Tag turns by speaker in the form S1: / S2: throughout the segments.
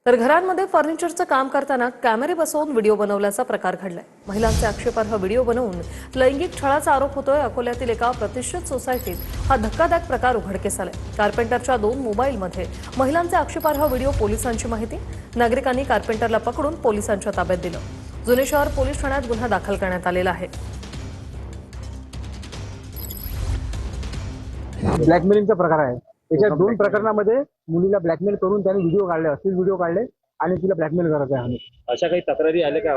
S1: तर घरांमध्ये फर्निचरचं काम करताना कॅमेरे बसवून व्हिडिओ बनवल्याचा प्रकार घडलाय। महिलांचे आक्षेपार्ह व्हिडिओ बनवून लैंगिक छळाचा आरोप होतोय। अकोल्यातील एका प्रतिष्ठित सोसायटीत हा धक्कादायक प्रकार उघडकीस आलाय। कार्पेंटरच्या 2 मोबाईलमध्ये महिलांचे आक्षेपार्ह व्हिडिओ पोलिसांची माहिती। नागरिकांनी कार्पेंटरला पकडून पोलिसांच्या ताब्यात दिलं। जुने शहर पोलीस ठाण्यात गुन्हा दाखल करण्यात आलेला आहे।
S2: ब्लॅकमेलिंगचा प्रकार आहे। त्याच्या 2 प्रकरणामध्ये मुलीला ब्लॅकमेल करून त्यांनी व्हिडिओ काढले, अश्लील व्हिडिओ काढले आणि तिला ब्लॅकमेल करत आहे आम्ही।
S3: अशा काही तक्रारी आल्या का?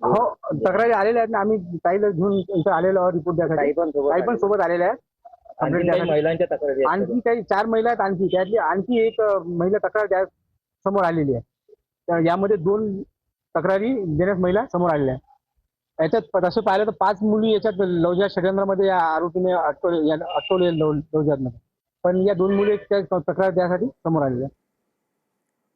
S2: हो, तक्रारी आलेल्या आहेत ना। आम्ही ताईला घेऊन इथं आलेलो रिपोर्ट द्यायसाठी। ताई पण सोबत आलेल्या आहेत।
S3: आणखी काही महिलांच्या तक्रारी आहेत?
S2: आणखी काही 4 महिला आहेत। आणखी त्यातली आणखी एक महिला तक्रार द्या समोर आलेली आहे। तर यामध्ये 2 तक्रारी देण्यास महिला समोर आलेल्या आहेत। याच्यात तसं पाहिलं तर 5 मुली याच्यात लवजात षडयंत्रामध्ये या आरोपीने अटकवले लवजातमध्ये। पण या 2 मुली त्या तक्रार द्यासाठी समोर आलेल्या आहेत।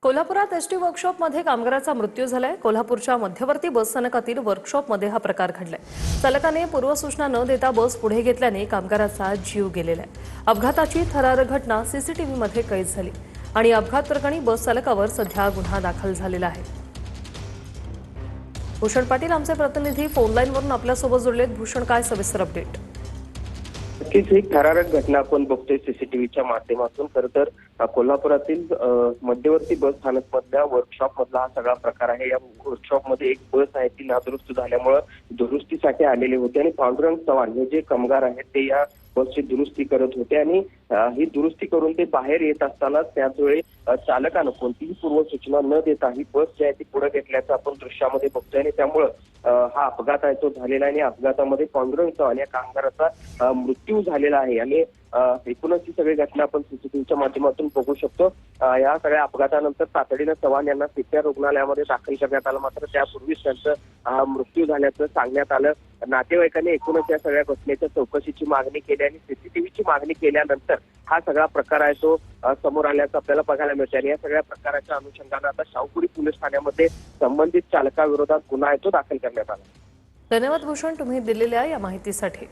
S1: कोल्हापुरात एसटी वर्कशॉपमध्ये कामगाराचा मृत्यू झालाय। कोल्हापूरच्या मध्यवर्ती बस स्थानकातील वर्कशॉपमध्ये हा प्रकार घडलाय। चालकाने पूर्वसूचना न देता बस पुढे घेतल्याने कामगाराचा जीव गेलेला आहे। अपघाताची थरारक घटना सीसीटीव्हीमध्ये कैद झाली आणि अपघात प्रकरणी बस चालकावर सध्या गुन्हा दाखल झालेला आहे। भूषण पाटील आमचे प्रतिनिधी फोन लाईनवरून आपल्यासोबत जोडलेत। भूषण, काय सविस्तर अपडेट?
S4: नक्कीच ही थरारक घटना आपण बघतोय सीसीटीव्हीच्या माध्यमातून। खरं तर कोल्हापुरातील मध्यवर्ती बस स्थानक मधल्या वर्कशॉप मधला हा सगळा प्रकार आहे। या वर्कशॉप मध्ये एक बस आहे ती नादुरुस्त झाल्यामुळे दुरुस्तीसाठी आलेले होते आणि पांडुरंग चव्हाण हे जे कामगार आहेत ते या बसची दुरुस्ती करत होते आणि ही दुरुस्ती करून ते बाहेर येत असताना त्याच वेळी चालकानं कोणतीही पूर्वसूचना न देता ही बस जी आहे ती पुढे घेतल्याचं आपण दृश्यामध्ये बघतोय आणि त्यामुळं हा अपघात आहे तो झालेला आहे आणि अपघातामध्ये पांडुरंग चव्हाण या कामगाराचा मृत्यू झालेला आहे आणि एकूणच ही सगळी घटना आपण सीसीटीव्हीच्या माध्यमातून बघू शकतो। या सगळ्या अपघातानंतर तातडीनं चव्हाण यांना सीपीआर रुग्णालयामध्ये दाखल करण्यात आलं, मात्र त्यापूर्वीच त्यांचं मृत्यू झाल्याचं सांगण्यात आलं। नातेवाईकांनी एकूणच या सगळ्या घटनेच्या चौकशीची मागणी केली आणि सीसीटीव्हीची मागणी केल्यानंतर हा सगळा प्रकार आहे तो समोर आल्याचं आपल्याला बघायला मिळतं आणि या सगळ्या प्रकाराच्या अनुषंगानं आता शाहूपुरी पोलीस ठाण्यामध्ये संबंधित चालकाविरोधात गुन्हा आहे तो दाखल करण्यात आला।
S1: धन्यवाद भूषण, तुम्ही दिलेल्या या माहितीसाठी।